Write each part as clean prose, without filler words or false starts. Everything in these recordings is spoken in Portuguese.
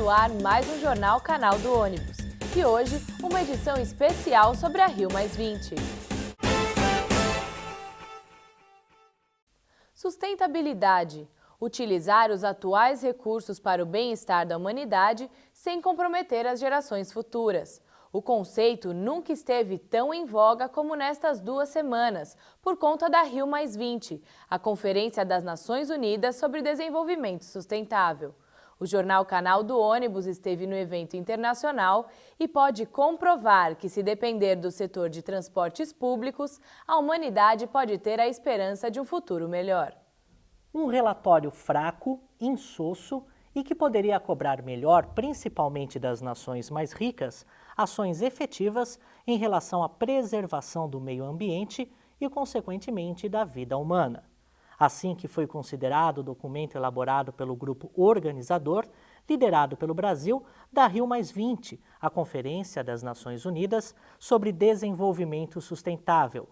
no ar mais um Jornal Canal do Ônibus. E hoje, uma edição especial sobre a Rio+20. Sustentabilidade. Utilizar os atuais recursos para o bem-estar da humanidade sem comprometer as gerações futuras. O conceito nunca esteve tão em voga como nestas 2 semanas, por conta da Rio+20, a Conferência das Nações Unidas sobre Desenvolvimento Sustentável. O jornal Canal do Ônibus esteve no evento internacional e pode comprovar que, se depender do setor de transportes públicos, a humanidade pode ter a esperança de um futuro melhor. Um relatório fraco, insosso e que poderia cobrar melhor, principalmente das nações mais ricas, ações efetivas em relação à preservação do meio ambiente e, consequentemente, da vida humana. Assim que foi considerado o documento elaborado pelo grupo organizador, liderado pelo Brasil, da Rio+20, a Conferência das Nações Unidas sobre Desenvolvimento Sustentável.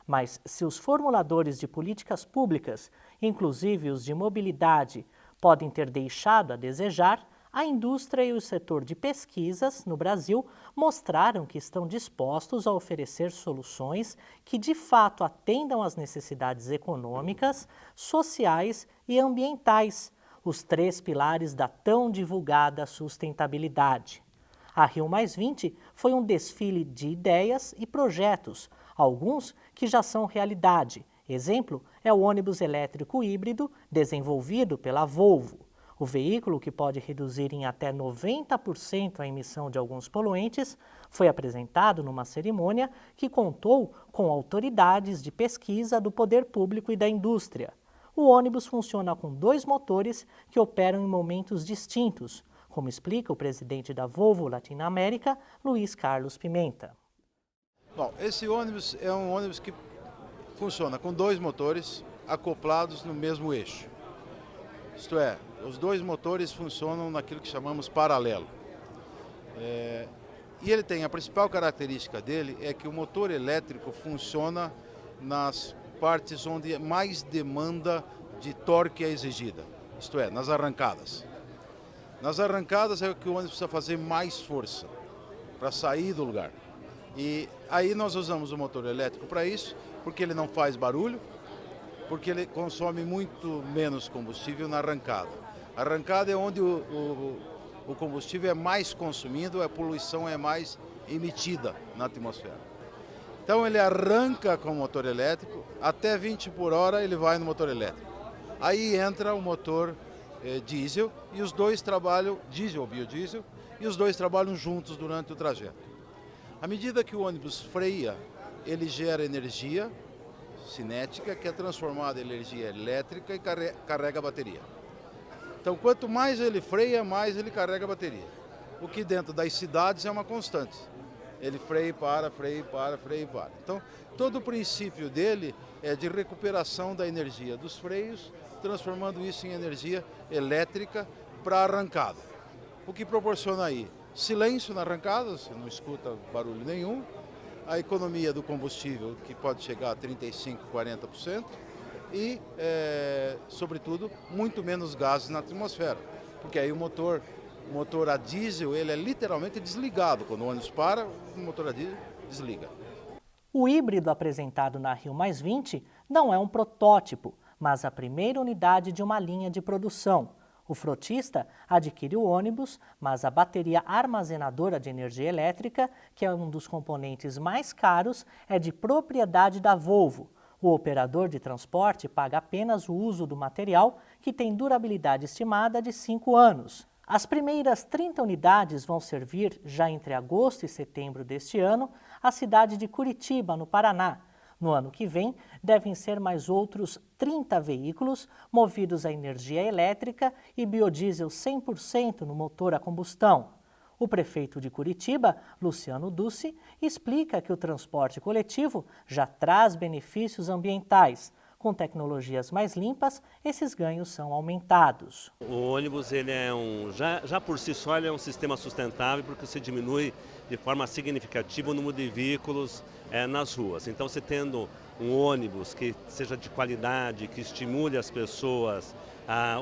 Mas se os formuladores de políticas públicas, inclusive os de mobilidade, podem ter deixado a desejar, a indústria e o setor de pesquisas no Brasil mostraram que estão dispostos a oferecer soluções que de fato atendam às necessidades econômicas, sociais e ambientais, os 3 pilares da tão divulgada sustentabilidade. A Rio+20 foi um desfile de ideias e projetos, alguns que já são realidade. Exemplo é o ônibus elétrico híbrido desenvolvido pela Volvo. O veículo, que pode reduzir em até 90% a emissão de alguns poluentes, foi apresentado numa cerimônia que contou com autoridades de pesquisa do poder público e da indústria. O ônibus funciona com 2 motores que operam em momentos distintos, como explica o presidente da Volvo Latinoamérica, Luiz Carlos Pimenta. Bom, esse ônibus é um ônibus que funciona com 2 motores acoplados no mesmo eixo. Isto é, os 2 motores funcionam naquilo que chamamos paralelo. E ele tem, a principal característica dele é que o motor elétrico funciona nas partes onde mais demanda de torque é exigida, isto é, nas arrancadas. Nas arrancadas é que o ônibus precisa fazer mais força para sair do lugar. E aí nós usamos o motor elétrico para isso, porque ele não faz barulho, porque ele consome muito menos combustível na arrancada. A arrancada é onde o combustível é mais consumido, a poluição é mais emitida na atmosfera. Então ele arranca com o motor elétrico, até 20 por hora ele vai no motor elétrico. Aí entra o motor diesel, e os 2 trabalham, diesel ou biodiesel, e os 2 trabalham juntos durante o trajeto. À medida que o ônibus freia, ele gera energia cinética, que é transformada em energia elétrica e carrega a bateria. Então, quanto mais ele freia, mais ele carrega a bateria. O que dentro das cidades é uma constante. Ele freia e para, freia e para, freia e para. Então, todo o princípio dele é de recuperação da energia dos freios, transformando isso em energia elétrica para a arrancada. O que proporciona aí? Silêncio na arrancada, você não escuta barulho nenhum. A economia do combustível, que pode chegar a 35%, 40%, e, sobretudo, muito menos gases na atmosfera, porque aí o motor a diesel ele é literalmente desligado. Quando o ônibus para, o motor a diesel desliga. O híbrido apresentado na Rio+20 não é um protótipo, mas a primeira unidade de uma linha de produção. O frotista adquire o ônibus, mas a bateria armazenadora de energia elétrica, que é um dos componentes mais caros, é de propriedade da Volvo. O operador de transporte paga apenas o uso do material, que tem durabilidade estimada de 5 anos. As primeiras 30 unidades vão servir, já entre agosto e setembro deste ano, a cidade de Curitiba, no Paraná. No ano que vem, devem ser mais outros 30 veículos movidos a energia elétrica e biodiesel 100% no motor a combustão. O prefeito de Curitiba, Luciano Dussi, explica que o transporte coletivo já traz benefícios ambientais. Com tecnologias mais limpas, esses ganhos são aumentados. O ônibus ele é já por si só ele é um sistema sustentável, porque você diminui de forma significativa o número de veículos nas ruas. Então, você tendo um ônibus que seja de qualidade, que estimule as pessoas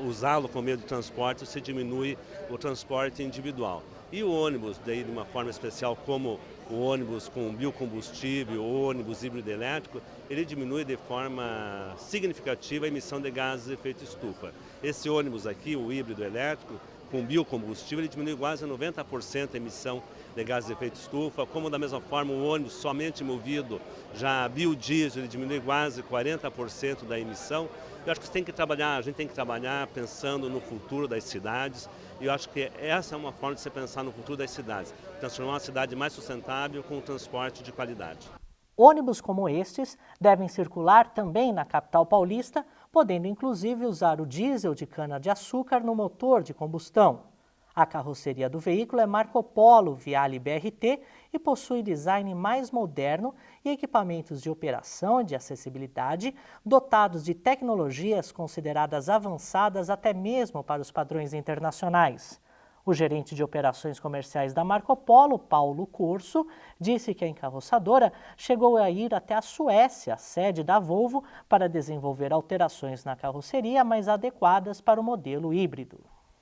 usá-lo como meio de transporte, você diminui o transporte individual. E o ônibus, daí de uma forma especial, como o ônibus com biocombustível, o ônibus híbrido elétrico, ele diminui de forma significativa a emissão de gases de efeito estufa. Esse ônibus aqui, o híbrido elétrico, com biocombustível, ele diminui quase 90% a emissão de gases de efeito estufa, como da mesma forma o ônibus somente movido já a biodiesel, ele diminui quase 40% da emissão. Eu acho que a gente tem que trabalhar pensando no futuro das cidades, e eu acho que essa é uma forma de se pensar no futuro das cidades, transformar uma cidade mais sustentável com transporte de qualidade. Ônibus como estes devem circular também na capital paulista, podendo inclusive usar o diesel de cana-de-açúcar no motor de combustão. A carroceria do veículo é Marco Polo Viale BRT e possui design mais moderno e equipamentos de operação e de acessibilidade dotados de tecnologias consideradas avançadas até mesmo para os padrões internacionais. O gerente de operações comerciais da Marco Polo, Paulo Corso, disse que a encarroçadora chegou a ir até a Suécia, sede da Volvo, para desenvolver alterações na carroceria mais adequadas para o modelo híbrido.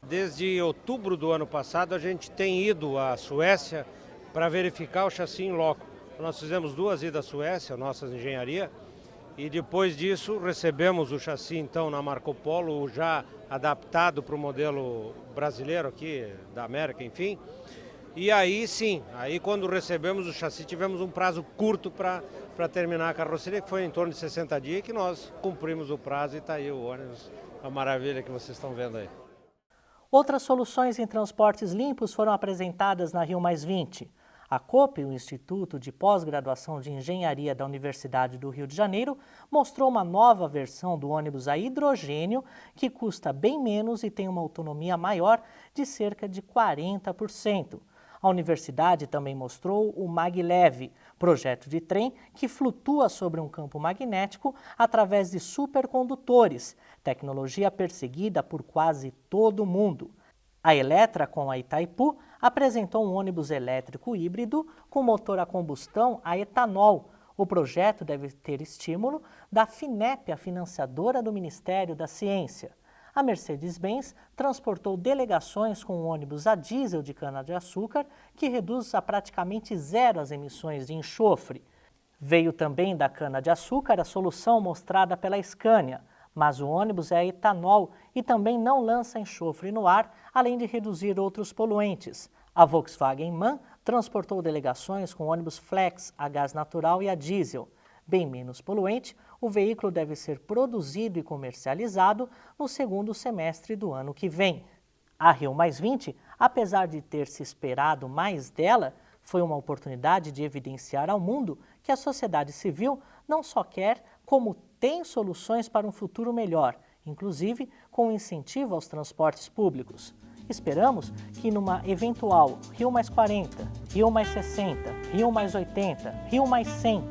Desde outubro do ano passado, a gente tem ido à Suécia para verificar o chassi em loco. Nós fizemos 2 idas à Suécia, nossa engenharia, e depois disso recebemos o chassi então na Marco Polo, já adaptado para o modelo brasileiro aqui, da América, enfim. E aí sim, aí quando recebemos o chassi tivemos um prazo curto para terminar a carroceria, que foi em torno de 60 dias, que nós cumprimos o prazo e está aí o ônibus, a maravilha que vocês estão vendo aí. Outras soluções em transportes limpos foram apresentadas na Rio+20. A COP, o Instituto de Pós-Graduação de Engenharia da Universidade do Rio de Janeiro, mostrou uma nova versão do ônibus a hidrogênio que custa bem menos e tem uma autonomia maior de cerca de 40%. A universidade também mostrou o MagLeve, projeto de trem que flutua sobre um campo magnético através de supercondutores, tecnologia perseguida por quase todo o mundo. A Eletra, com a Itaipu, apresentou um ônibus elétrico híbrido com motor a combustão a etanol. O projeto deve ter estímulo da FINEP, a financiadora do Ministério da Ciência. A Mercedes-Benz transportou delegações com um ônibus a diesel de cana-de-açúcar que reduz a praticamente zero as emissões de enxofre. Veio também da cana-de-açúcar a solução mostrada pela Scania, mas o ônibus é a etanol e também não lança enxofre no ar, além de reduzir outros poluentes. A Volkswagen MAN transportou delegações com ônibus flex a gás natural e a diesel. Bem menos poluente, o veículo deve ser produzido e comercializado no segundo semestre do ano que vem. A Rio+20, apesar de ter se esperado mais dela, foi uma oportunidade de evidenciar ao mundo que a sociedade civil não só quer, como tem soluções para um futuro melhor, inclusive com incentivo aos transportes públicos. Esperamos que numa eventual Rio+40, Rio+60, Rio+80, Rio+100,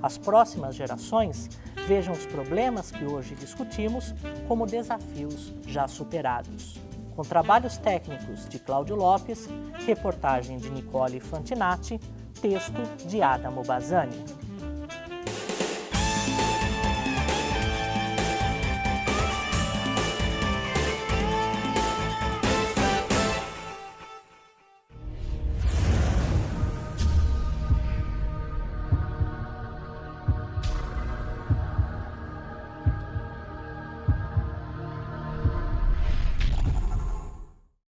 as próximas gerações vejam os problemas que hoje discutimos como desafios já superados. Com trabalhos técnicos de Cláudio Lopes, reportagem de Nicole Fantinatti, texto de Adamo Bazzani.